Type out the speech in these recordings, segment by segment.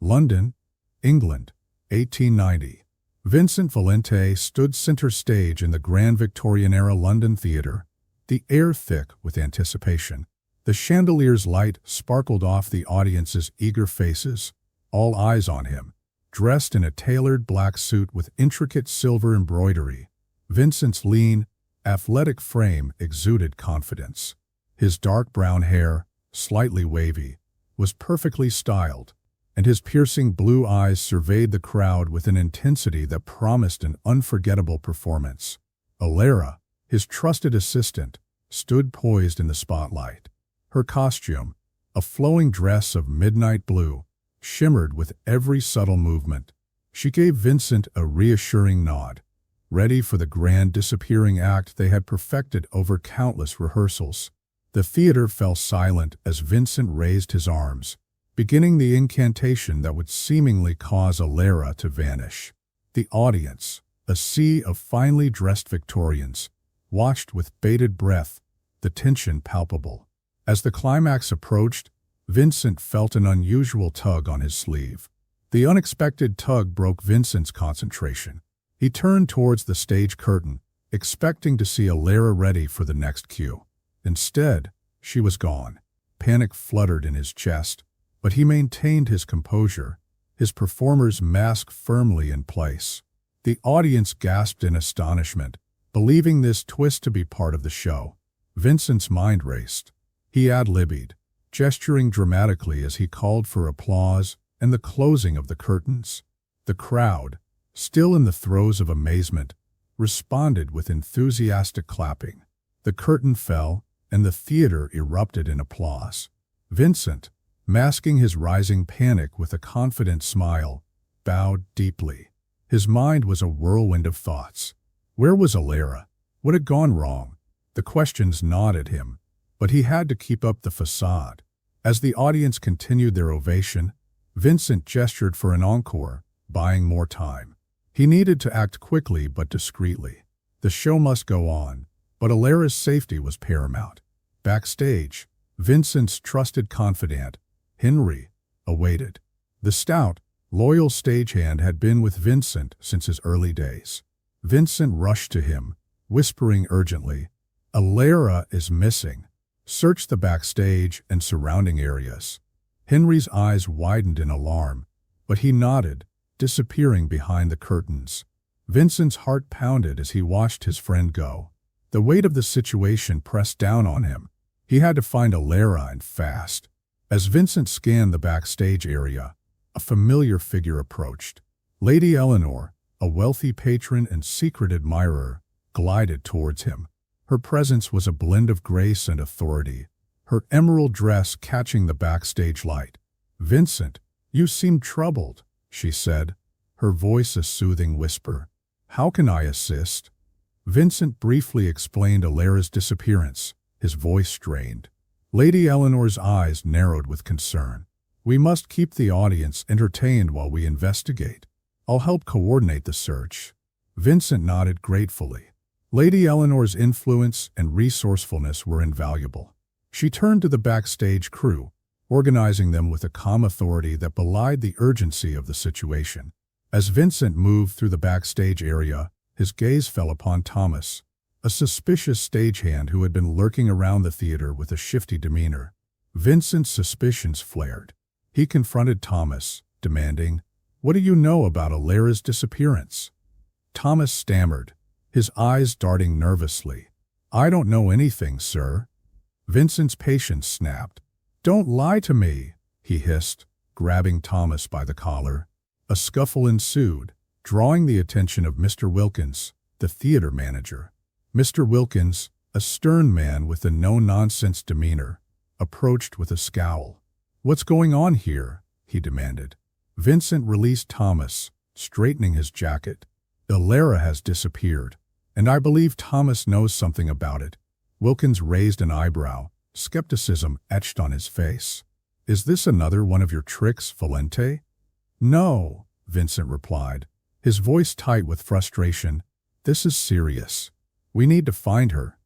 London, England, 1890. Vincent Valente stood center stage in the grand Victorian-era London theatre, the air thick with anticipation. The chandelier's light sparkled off the audience's eager faces, all eyes on him. Dressed in a tailored black suit with intricate silver embroidery, Vincent's lean, athletic frame exuded confidence. His dark brown hair, slightly wavy, was perfectly styled, and his piercing blue eyes surveyed the crowd with an intensity that promised an unforgettable performance. Elara, his trusted assistant, stood poised in the spotlight. Her costume, a flowing dress of midnight blue, shimmered with every subtle movement. She gave Vincent a reassuring nod, ready for the grand disappearing act they had perfected over countless rehearsals. The theater fell silent as Vincent raised his arms, beginning the incantation that would seemingly cause Elara to vanish. The audience, a sea of finely dressed Victorians, watched with bated breath, the tension palpable. As the climax approached, Vincent felt an unusual tug on his sleeve. The unexpected tug broke Vincent's concentration. He turned towards the stage curtain, expecting to see Elara ready for the next cue. Instead, she was gone. Panic fluttered in his chest, but he maintained his composure, his performer's mask firmly in place. The audience gasped in astonishment, believing this twist to be part of the show. Vincent's mind raced. He ad-libbed, gesturing dramatically as he called for applause and the closing of the curtains. The crowd, still in the throes of amazement, responded with enthusiastic clapping. The curtain fell, and the theater erupted in applause. Vincent, masking his rising panic with a confident smile, bowed deeply. His mind was a whirlwind of thoughts. Where was Elara? What had gone wrong? The questions gnawed at him, but he had to keep up the facade. As the audience continued their ovation, Vincent gestured for an encore, buying more time. He needed to act quickly but discreetly. The show must go on, but Elara's safety was paramount. Backstage, Vincent's trusted confidant, Henry, awaited. The stout, loyal stagehand had been with Vincent since his early days. Vincent rushed to him, whispering urgently, "Elara is missing. Search the backstage and surrounding areas." Henry's eyes widened in alarm, but he nodded, disappearing behind the curtains. Vincent's heart pounded as he watched his friend go. The weight of the situation pressed down on him. He had to find Elara and fast. As Vincent scanned the backstage area, a familiar figure approached. Lady Eleanor, a wealthy patron and secret admirer, glided towards him. Her presence was a blend of grace and authority, her emerald dress catching the backstage light. "Vincent, you seem troubled," she said, her voice a soothing whisper. "How can I assist?" Vincent briefly explained Elara's disappearance, his voice strained. Lady Eleanor's eyes narrowed with concern. "We must keep the audience entertained while we investigate. I'll help coordinate the search." Vincent nodded gratefully. Lady Eleanor's influence and resourcefulness were invaluable. She turned to the backstage crew, organizing them with a calm authority that belied the urgency of the situation. As Vincent moved through the backstage area, his gaze fell upon Thomas, a suspicious stagehand who had been lurking around the theater with a shifty demeanor. Vincent's suspicions flared. He confronted Thomas, demanding, "What do you know about Elara's disappearance?" Thomas stammered, his eyes darting nervously. "I don't know anything, sir." Vincent's patience snapped. "Don't lie to me," he hissed, grabbing Thomas by the collar. A scuffle ensued, drawing the attention of Mr. Wilkins, the theater manager. Mr. Wilkins, a stern man with a no-nonsense demeanor, approached with a scowl. "What's going on here?" he demanded. Vincent released Thomas, straightening his jacket. "Elara has disappeared, and I believe Thomas knows something about it." Wilkins raised an eyebrow, skepticism etched on his face. "Is this another one of your tricks, Valente?" "No," Vincent replied, his voice tight with frustration. "This is serious. We need to find her."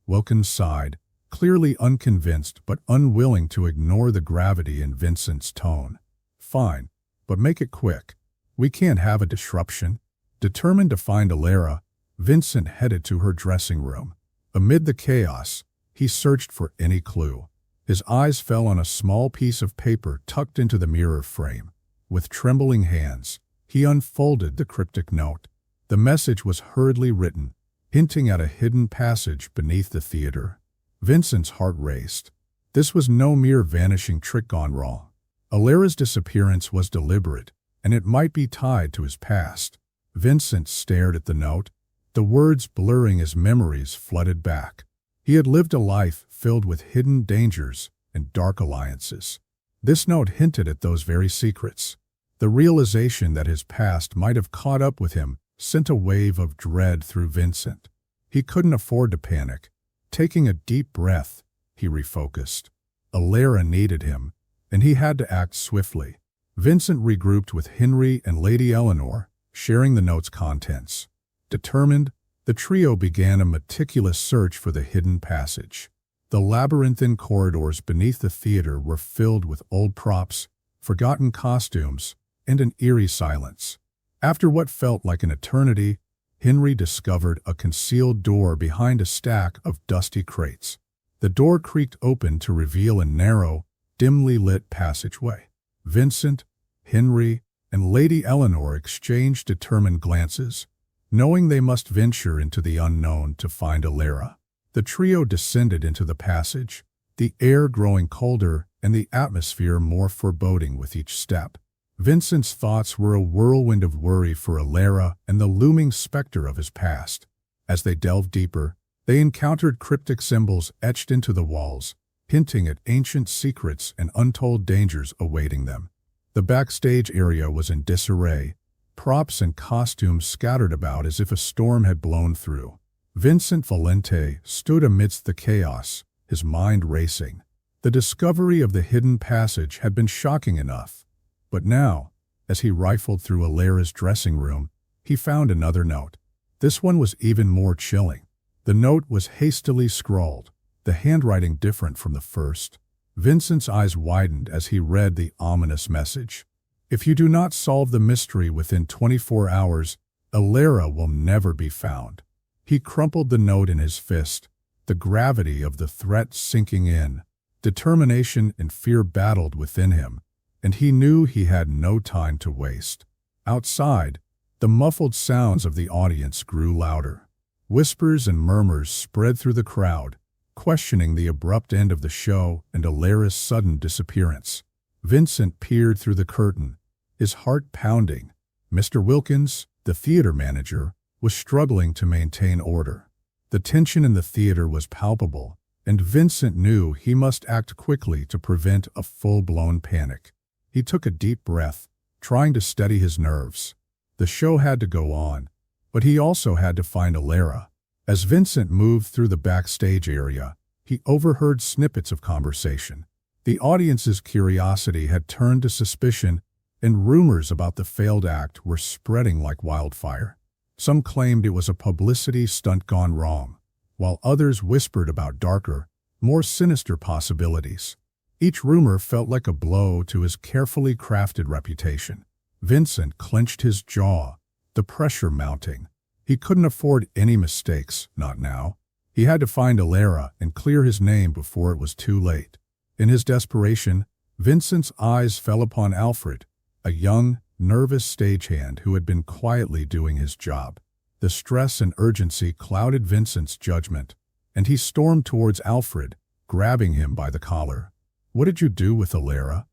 Wilkins sighed, clearly unconvinced but unwilling to ignore the gravity in Vincent's tone. "Fine, but make it quick. We can't have a disruption." Determined to find Elara, Vincent headed to her dressing room. Amid the chaos, he searched for any clue. His eyes fell on a small piece of paper tucked into the mirror frame. With trembling hands, he unfolded the cryptic note. The message was hurriedly written, hinting at a hidden passage beneath the theater. Vincent's heart raced. This was no mere vanishing trick gone wrong. Elara's disappearance was deliberate, and it might be tied to his past. Vincent stared at the note, the words blurring as memories flooded back. He had lived a life filled with hidden dangers and dark alliances. This note hinted at those very secrets. The realization that his past might have caught up with him sent a wave of dread through Vincent. He couldn't afford to panic. Taking a deep breath, he refocused. Elara needed him, and he had to act swiftly. Vincent regrouped with Henry and Lady Eleanor, sharing the note's contents. Determined, the trio began a meticulous search for the hidden passage. The labyrinthine corridors beneath the theater were filled with old props, forgotten costumes, and an eerie silence. After what felt like an eternity, Henry discovered a concealed door behind a stack of dusty crates. The door creaked open to reveal a narrow, dimly lit passageway. Vincent, Henry, and Lady Eleanor exchanged determined glances, knowing they must venture into the unknown to find Elara. The trio descended into the passage, the air growing colder and the atmosphere more foreboding with each step. Vincent's thoughts were a whirlwind of worry for Elara and the looming specter of his past. As they delved deeper, they encountered cryptic symbols etched into the walls, hinting at ancient secrets and untold dangers awaiting them. The backstage area was in disarray, props and costumes scattered about as if a storm had blown through. Vincent Valente stood amidst the chaos, his mind racing. The discovery of the hidden passage had been shocking enough, but now, as he rifled through Elara's dressing room, he found another note. This one was even more chilling. The note was hastily scrawled, the handwriting different from the first. Vincent's eyes widened as he read the ominous message. "If you do not solve the mystery within 24 hours, Elara will never be found." He crumpled the note in his fist, the gravity of the threat sinking in. Determination and fear battled within him, and he knew he had no time to waste. Outside, the muffled sounds of the audience grew louder. Whispers and murmurs spread through the crowd, questioning the abrupt end of the show and Elara's sudden disappearance. Vincent peered through the curtain, his heart pounding. Mr. Wilkins, the theater manager, was struggling to maintain order. The tension in the theater was palpable, and Vincent knew he must act quickly to prevent a full-blown panic. He took a deep breath, trying to steady his nerves. The show had to go on, but he also had to find Elara. As Vincent moved through the backstage area, he overheard snippets of conversation. The audience's curiosity had turned to suspicion, and rumors about the failed act were spreading like wildfire. Some claimed it was a publicity stunt gone wrong, while others whispered about darker, more sinister possibilities. Each rumor felt like a blow to his carefully crafted reputation. Vincent clenched his jaw, the pressure mounting. He couldn't afford any mistakes, not now. He had to find Elara and clear his name before it was too late. In his desperation, Vincent's eyes fell upon Alfred, a young, nervous stagehand who had been quietly doing his job. The stress and urgency clouded Vincent's judgment, and he stormed towards Alfred, grabbing him by the collar. "What did you do with Elara?"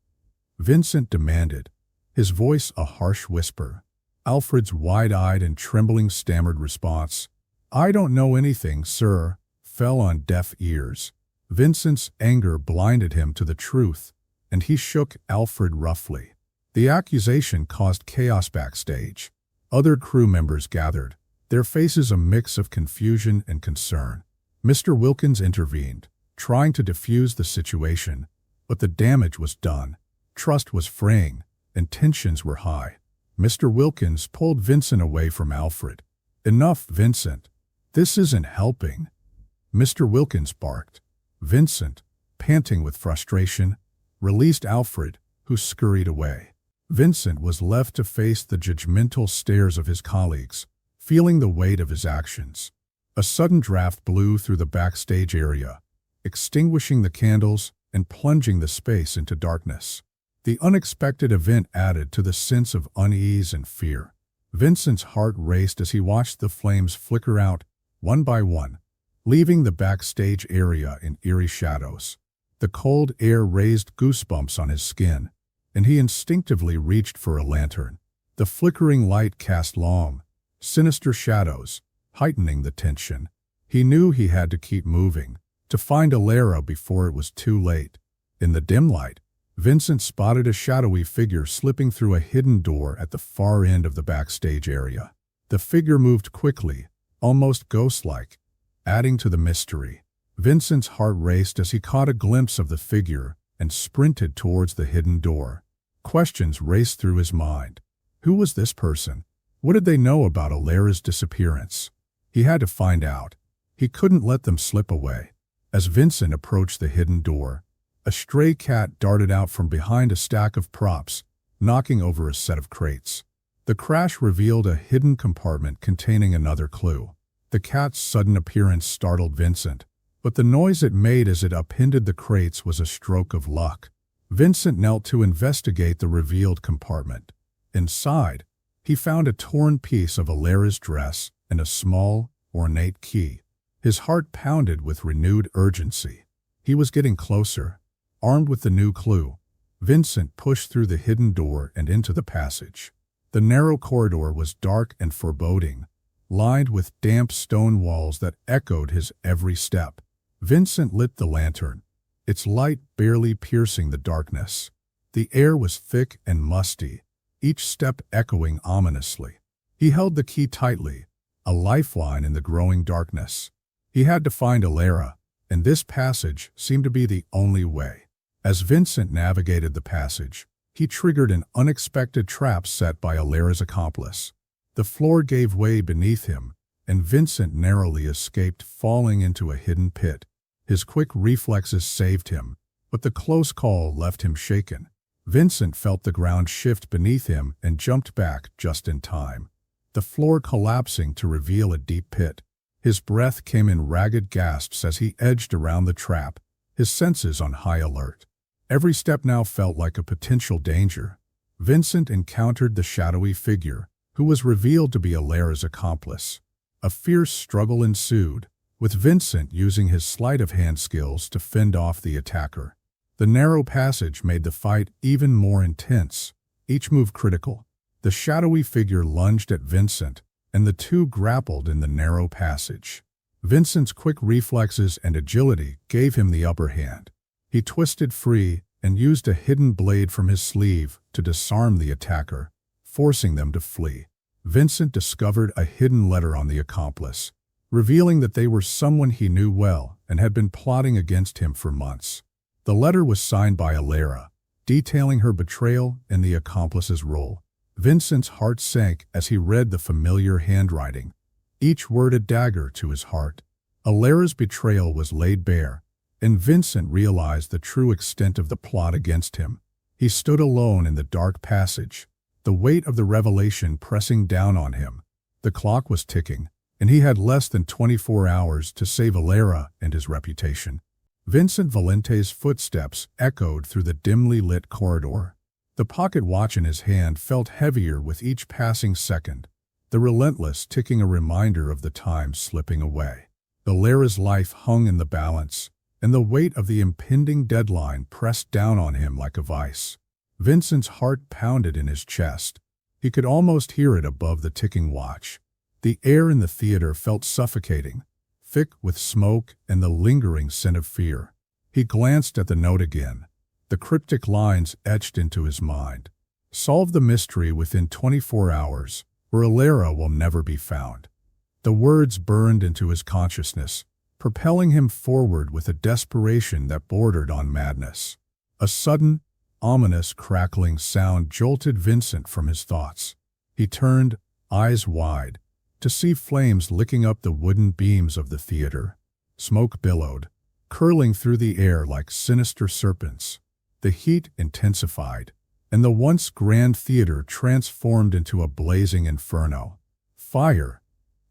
Vincent demanded, his voice a harsh whisper. Alfred's wide-eyed and trembling stammered response, "I don't know anything, sir," fell on deaf ears. Vincent's anger blinded him to the truth, and he shook Alfred roughly. The accusation caused chaos backstage. Other crew members gathered, their faces a mix of confusion and concern. Mr. Wilkins intervened, trying to defuse the situation, but the damage was done. Trust was fraying, and tensions were high. Mr. Wilkins pulled Vincent away from Alfred. "Enough, Vincent. This isn't helping." Mr. Wilkins barked. Vincent, panting with frustration, released Alfred, who scurried away. Vincent was left to face the judgmental stares of his colleagues, feeling the weight of his actions. A sudden draft blew through the backstage area, extinguishing the candles and plunging the space into darkness. The unexpected event added to the sense of unease and fear. Vincent's heart raced as he watched the flames flicker out, one by one, leaving the backstage area in eerie shadows. The cold air raised goosebumps on his skin, and he instinctively reached for a lantern. The flickering light cast long, sinister shadows, heightening the tension. He knew he had to keep moving, to find Elara before it was too late. In the dim light, Vincent spotted a shadowy figure slipping through a hidden door at the far end of the backstage area. The figure moved quickly, almost ghost-like, adding to the mystery. Vincent's heart raced as he caught a glimpse of the figure and sprinted towards the hidden door. Questions raced through his mind. Who was this person? What did they know about Elara's disappearance? He had to find out. He couldn't let them slip away. As Vincent approached the hidden door, a stray cat darted out from behind a stack of props, knocking over a set of crates. The crash revealed a hidden compartment containing another clue. The cat's sudden appearance startled Vincent, but the noise it made as it upended the crates was a stroke of luck. Vincent knelt to investigate the revealed compartment. Inside, he found a torn piece of Elara's dress and a small, ornate key. His heart pounded with renewed urgency. He was getting closer. Armed with the new clue, Vincent pushed through the hidden door and into the passage. The narrow corridor was dark and foreboding, lined with damp stone walls that echoed his every step. Vincent lit the lantern, its light barely piercing the darkness. The air was thick and musty, each step echoing ominously. He held the key tightly, a lifeline in the growing darkness. He had to find Elara, and this passage seemed to be the only way. As Vincent navigated the passage, he triggered an unexpected trap set by Elara's accomplice. The floor gave way beneath him, and Vincent narrowly escaped falling into a hidden pit. His quick reflexes saved him, but the close call left him shaken. Vincent felt the ground shift beneath him and jumped back just in time, the floor collapsing to reveal a deep pit. His breath came in ragged gasps as he edged around the trap, his senses on high alert. Every step now felt like a potential danger. Vincent encountered the shadowy figure, who was revealed to be Elara's accomplice. A fierce struggle ensued, with Vincent using his sleight-of-hand skills to fend off the attacker. The narrow passage made the fight even more intense, each move critical. The shadowy figure lunged at Vincent, and the two grappled in the narrow passage. Vincent's quick reflexes and agility gave him the upper hand. He twisted free and used a hidden blade from his sleeve to disarm the attacker, forcing them to flee. Vincent discovered a hidden letter on the accomplice, revealing that they were someone he knew well and had been plotting against him for months. The letter was signed by Elara, detailing her betrayal and the accomplice's role. Vincent's heart sank as he read the familiar handwriting, each word a dagger to his heart. Elara's betrayal was laid bare, and Vincent realized the true extent of the plot against him. He stood alone in the dark passage, the weight of the revelation pressing down on him. The clock was ticking, and he had less than 24 hours to save Elara and his reputation. Vincent Valente's footsteps echoed through the dimly lit corridor. The pocket watch in his hand felt heavier with each passing second, the relentless ticking a reminder of the time slipping away. Elara's life hung in the balance, and the weight of the impending deadline pressed down on him like a vice. Vincent's heart pounded in his chest. He could almost hear it above the ticking watch. The air in the theater felt suffocating, thick with smoke and the lingering scent of fear. He glanced at the note again, the cryptic lines etched into his mind. Solve the mystery within 24 hours, or Elara will never be found. The words burned into his consciousness, propelling him forward with a desperation that bordered on madness. A sudden, ominous crackling sound jolted Vincent from his thoughts. He turned, eyes wide, to see flames licking up the wooden beams of the theater. Smoke billowed, curling through the air like sinister serpents. The heat intensified, and the once grand theater transformed into a blazing inferno. "Fire!"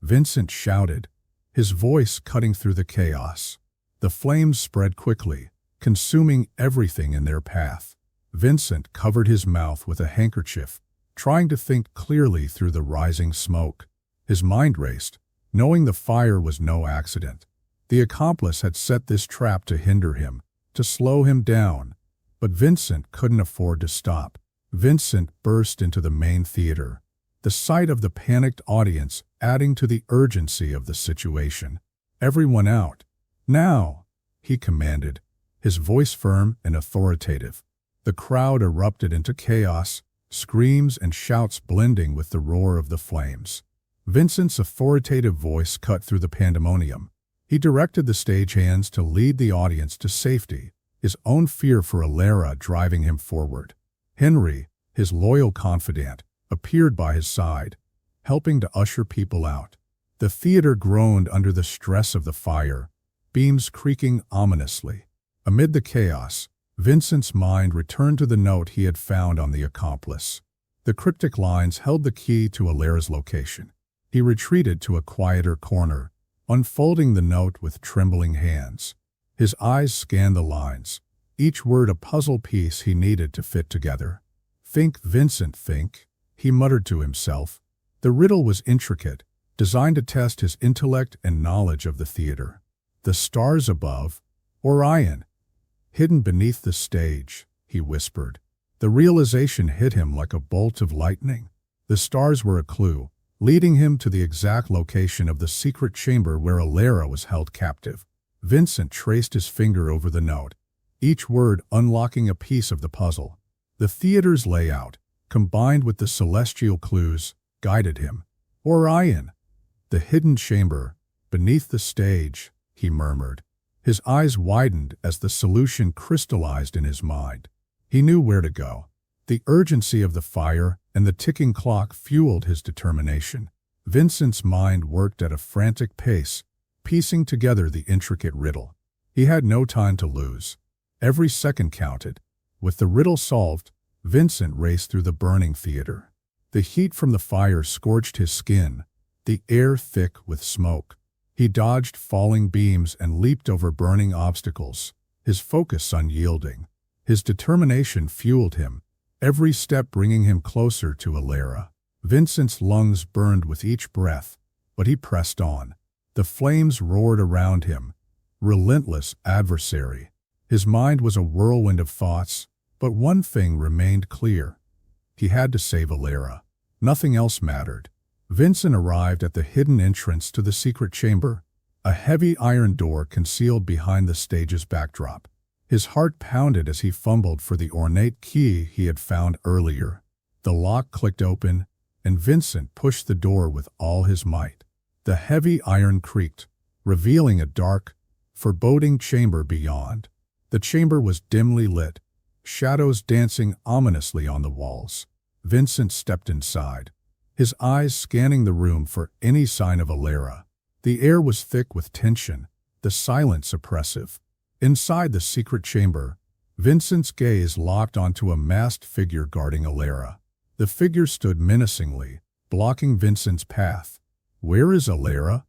Vincent shouted, his voice cutting through the chaos. The flames spread quickly, consuming everything in their path. Vincent covered his mouth with a handkerchief, trying to think clearly through the rising smoke. His mind raced, knowing the fire was no accident. The accomplice had set this trap to hinder him, to slow him down. But Vincent couldn't afford to stop. Vincent burst into the main theater, the sight of the panicked audience adding to the urgency of the situation. "Everyone out. Now!" he commanded, his voice firm and authoritative. The crowd erupted into chaos, screams and shouts blending with the roar of the flames. Vincent's authoritative voice cut through the pandemonium. He directed the stagehands to lead the audience to safety, his own fear for Elara driving him forward. Henry, his loyal confidant, appeared by his side, helping to usher people out. The theater groaned under the stress of the fire, beams creaking ominously. Amid the chaos, Vincent's mind returned to the note he had found on the accomplice. The cryptic lines held the key to Elara's location. He retreated to a quieter corner, unfolding the note with trembling hands. His eyes scanned the lines, each word a puzzle piece he needed to fit together. "Think, Vincent, think," he muttered to himself. The riddle was intricate, designed to test his intellect and knowledge of the theater. "The stars above, Orion, hidden beneath the stage," he whispered. The realization hit him like a bolt of lightning. The stars were a clue, leading him to the exact location of the secret chamber where Elara was held captive. Vincent traced his finger over the note, each word unlocking a piece of the puzzle. The theater's layout, combined with the celestial clues, guided him. "Orion, the hidden chamber, beneath the stage," he murmured. His eyes widened as the solution crystallized in his mind. He knew where to go. The urgency of the fire and the ticking clock fueled his determination. Vincent's mind worked at a frantic pace, piecing together the intricate riddle. He had no time to lose. Every second counted. With the riddle solved, Vincent raced through the burning theater. The heat from the fire scorched his skin, the air thick with smoke. He dodged falling beams and leaped over burning obstacles, his focus unyielding. His determination fueled him, every step bringing him closer to Elara. Vincent's lungs burned with each breath, but he pressed on. The flames roared around him, relentless adversary. His mind was a whirlwind of thoughts, but one thing remained clear. He had to save Elara. Nothing else mattered. Vincent arrived at the hidden entrance to the secret chamber, a heavy iron door concealed behind the stage's backdrop. His heart pounded as he fumbled for the ornate key he had found earlier. The lock clicked open, and Vincent pushed the door with all his might. The heavy iron creaked, revealing a dark, foreboding chamber beyond. The chamber was dimly lit, shadows dancing ominously on the walls. Vincent stepped inside, his eyes scanning the room for any sign of Elara. The air was thick with tension, the silence oppressive. Inside the secret chamber, Vincent's gaze locked onto a masked figure guarding Elara. The figure stood menacingly, blocking Vincent's path. "Where is Elara?"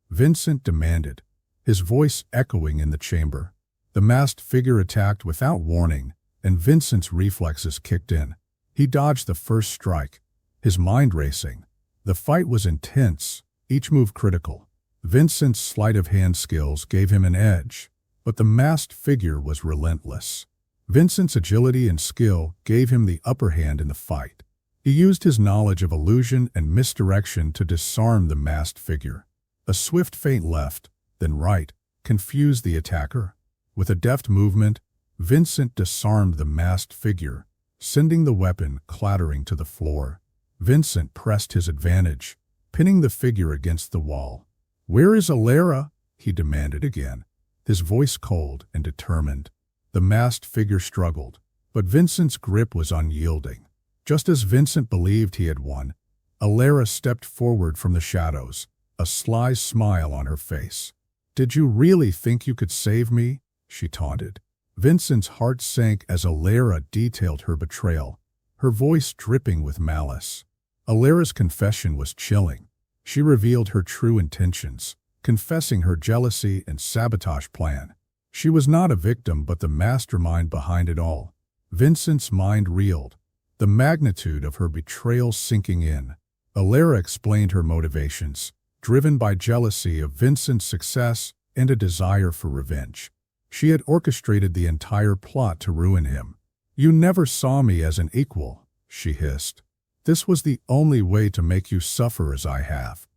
Vincent demanded, his voice echoing in the chamber. The masked figure attacked without warning, and Vincent's reflexes kicked in. He dodged the first strike, his mind racing. The fight was intense, each move critical. Vincent's sleight-of-hand skills gave him an edge, but the masked figure was relentless. Vincent's agility and skill gave him the upper hand in the fight. He used his knowledge of illusion and misdirection to disarm the masked figure. A swift feint left, then right, confused the attacker. With a deft movement, Vincent disarmed the masked figure, sending the weapon clattering to the floor. Vincent pressed his advantage, pinning the figure against the wall. "Where is Elara?" he demanded again, his voice cold and determined. The masked figure struggled, but Vincent's grip was unyielding. Just as Vincent believed he had won, Elara stepped forward from the shadows, a sly smile on her face. "Did you really think you could save me?" she taunted. Vincent's heart sank as Elara detailed her betrayal, her voice dripping with malice. Elara's confession was chilling. She revealed her true intentions, confessing her jealousy and sabotage plan. She was not a victim but the mastermind behind it all. Vincent's mind reeled, the magnitude of her betrayal sinking in. Elara explained her motivations, driven by jealousy of Vincent's success and a desire for revenge. She had orchestrated the entire plot to ruin him. "You never saw me as an equal," she hissed. "This was the only way to make you suffer as I have."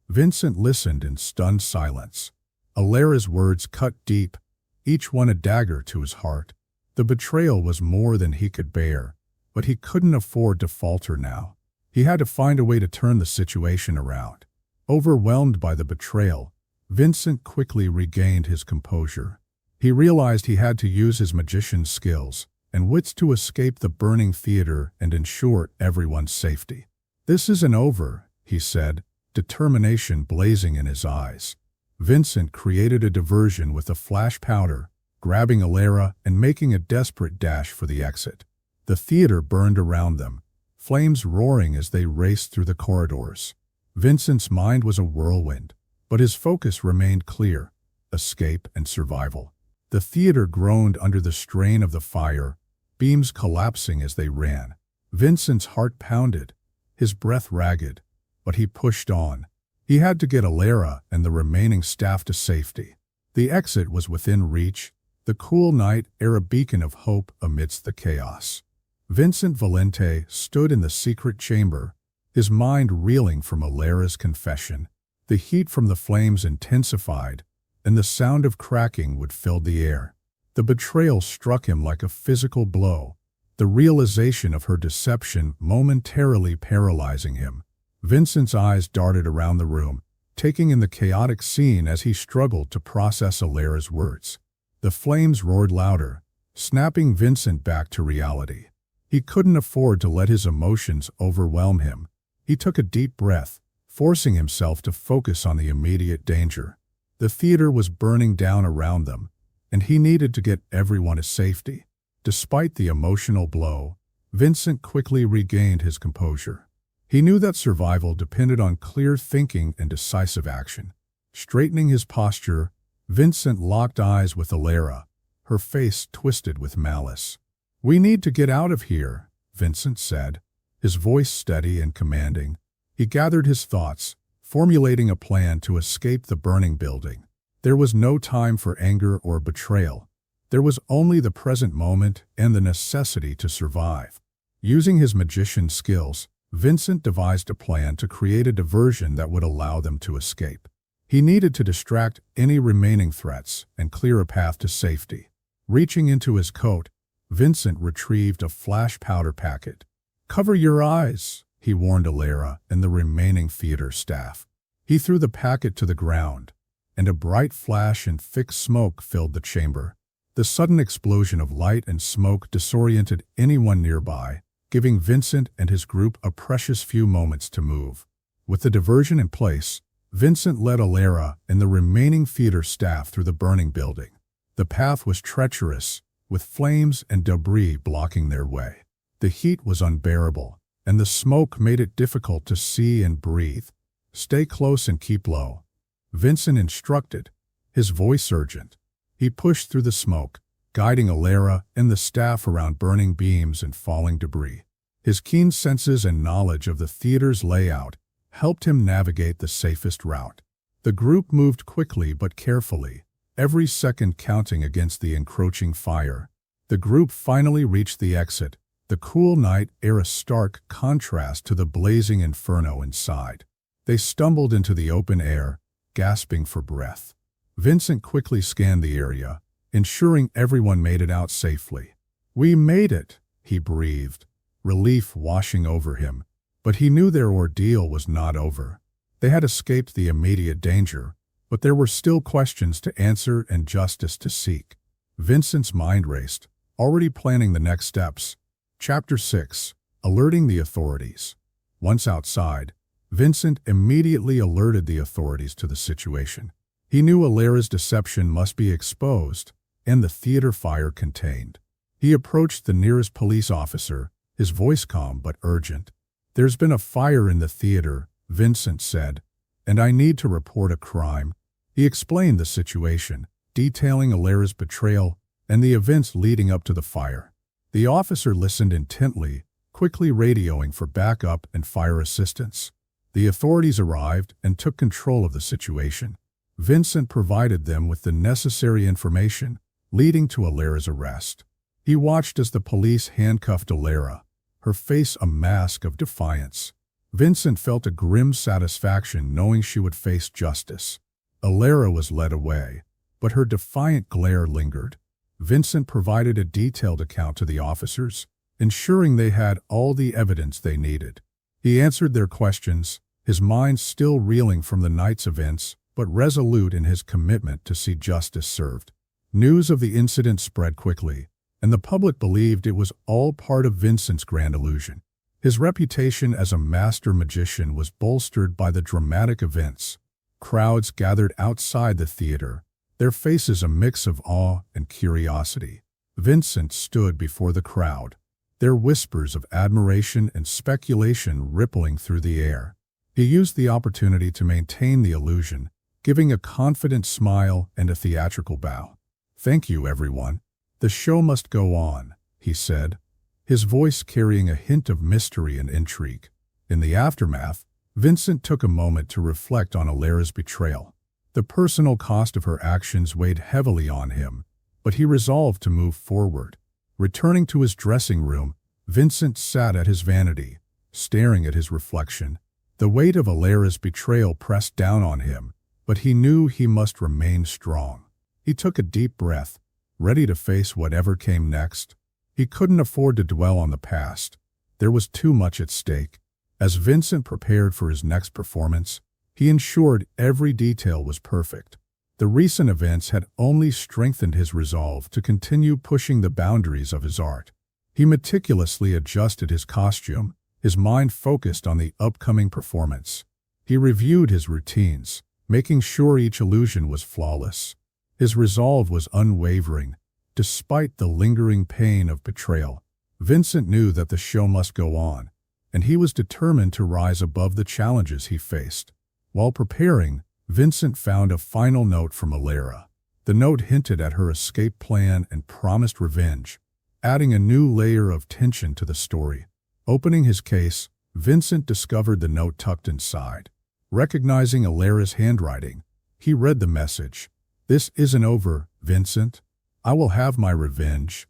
Vincent listened in stunned silence. Elara's words cut deep, each one a dagger to his heart. The betrayal was more than he could bear, but he couldn't afford to falter now. He had to find a way to turn the situation around. Overwhelmed by the betrayal, Vincent quickly regained his composure. He realized he had to use his magician's skills and wits to escape the burning theater and ensure everyone's safety. "This isn't over," he said, determination blazing in his eyes. Vincent created a diversion with a flash powder, grabbing Elara and making a desperate dash for the exit. The theater burned around them, flames roaring as they raced through the corridors. Vincent's mind was a whirlwind, but his focus remained clear: escape and survival. The theater groaned under the strain of the fire, beams collapsing as they ran. Vincent's heart pounded, his breath ragged, but he pushed on. He had to get Elara and the remaining staff to safety. The exit was within reach, the cool night-era beacon of hope amidst the chaos. Vincent Valente stood in the secret chamber, his mind reeling from Elara's confession. The heat from the flames intensified, and the sound of cracking would fill the air. The betrayal struck him like a physical blow, the realization of her deception momentarily paralyzing him. Vincent's eyes darted around the room, taking in the chaotic scene as he struggled to process Elara's words. The flames roared louder, snapping Vincent back to reality. He couldn't afford to let his emotions overwhelm him. He took a deep breath, forcing himself to focus on the immediate danger. The theater was burning down around them, and he needed to get everyone to safety. Despite the emotional blow, Vincent quickly regained his composure. He knew that survival depended on clear thinking and decisive action. Straightening his posture, Vincent locked eyes with Elara, her face twisted with malice. "We need to get out of here," Vincent said, his voice steady and commanding. He gathered his thoughts, formulating a plan to escape the burning building. There was no time for anger or betrayal. There was only the present moment and the necessity to survive. Using his magician's skills, Vincent devised a plan to create a diversion that would allow them to escape. He needed to distract any remaining threats and clear a path to safety. Reaching into his coat, Vincent retrieved a flash powder packet. "Cover your eyes," he warned Elara and the remaining theater staff. He threw the packet to the ground, and a bright flash and thick smoke filled the chamber. The sudden explosion of light and smoke disoriented anyone nearby, giving Vincent and his group a precious few moments to move. With the diversion in place, Vincent led Elara and the remaining theater staff through the burning building. The path was treacherous, with flames and debris blocking their way. The heat was unbearable, and the smoke made it difficult to see and breathe. "Stay close and keep low," Vincent instructed, his voice urgent. He pushed through the smoke, guiding Elara and the staff around burning beams and falling debris. His keen senses and knowledge of the theater's layout helped him navigate the safest route. The group moved quickly but carefully, every second counting against the encroaching fire. The group finally reached the exit, the cool night-era stark contrast to the blazing inferno inside. They stumbled into the open air, gasping for breath. Vincent quickly scanned the area, ensuring everyone made it out safely. "We made it," he breathed, relief washing over him. But he knew their ordeal was not over. They had escaped the immediate danger, but there were still questions to answer and justice to seek. Vincent's mind raced, already planning the next steps. Chapter 6: Alerting the Authorities. Once outside, Vincent immediately alerted the authorities to the situation. He knew Elara's deception must be exposed and the theater fire contained. He approached the nearest police officer, his voice calm but urgent. "There's been a fire in the theater," Vincent said, "and I need to report a crime." He explained the situation, detailing Elara's betrayal and the events leading up to the fire. The officer listened intently, quickly radioing for backup and fire assistance. The authorities arrived and took control of the situation. Vincent provided them with the necessary information, leading to Elara's arrest. He watched as the police handcuffed Elara, her face a mask of defiance. Vincent felt a grim satisfaction knowing she would face justice. Elara was led away, but her defiant glare lingered. Vincent provided a detailed account to the officers, ensuring they had all the evidence they needed. He answered their questions, his mind still reeling from the night's events, but resolute in his commitment to see justice served. News of the incident spread quickly, and the public believed it was all part of Vincent's grand illusion. His reputation as a master magician was bolstered by the dramatic events. Crowds gathered outside the theater, their faces a mix of awe and curiosity. Vincent stood before the crowd, their whispers of admiration and speculation rippling through the air. He used the opportunity to maintain the illusion, giving a confident smile and a theatrical bow. "Thank you, everyone. The show must go on," he said, his voice carrying a hint of mystery and intrigue. In the aftermath, Vincent took a moment to reflect on Elara's betrayal. The personal cost of her actions weighed heavily on him, but he resolved to move forward. Returning to his dressing room, Vincent sat at his vanity, staring at his reflection. The weight of Elara's betrayal pressed down on him, but he knew he must remain strong. He took a deep breath, ready to face whatever came next. He couldn't afford to dwell on the past. There was too much at stake. As Vincent prepared for his next performance, he ensured every detail was perfect. The recent events had only strengthened his resolve to continue pushing the boundaries of his art. He meticulously adjusted his costume, his mind focused on the upcoming performance. He reviewed his routines, making sure each illusion was flawless. His resolve was unwavering. Despite the lingering pain of betrayal, Vincent knew that the show must go on, and he was determined to rise above the challenges he faced. While preparing, Vincent found a final note from Elara. The note hinted at her escape plan and promised revenge, adding a new layer of tension to the story. Opening his case, Vincent discovered the note tucked inside. Recognizing Elara's handwriting, he read the message. "This isn't over, Vincent. I will have my revenge."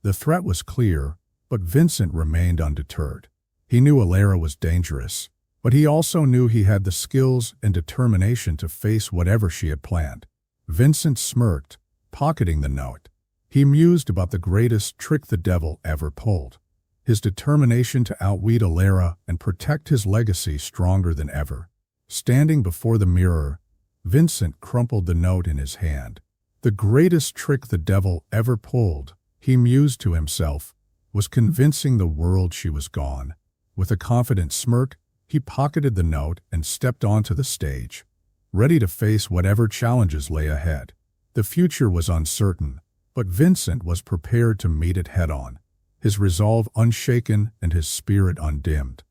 The threat was clear, but Vincent remained undeterred. He knew Elara was dangerous, but he also knew he had the skills and determination to face whatever she had planned. Vincent smirked, pocketing the note. He mused about the greatest trick the devil ever pulled. His determination to outwit Elara and protect his legacy stronger than ever. Standing before the mirror, Vincent crumpled the note in his hand. The greatest trick the devil ever pulled, he mused to himself, was convincing the world she was gone. With a confident smirk, he pocketed the note and stepped onto the stage, ready to face whatever challenges lay ahead. The future was uncertain, but Vincent was prepared to meet it head-on, his resolve unshaken and his spirit undimmed.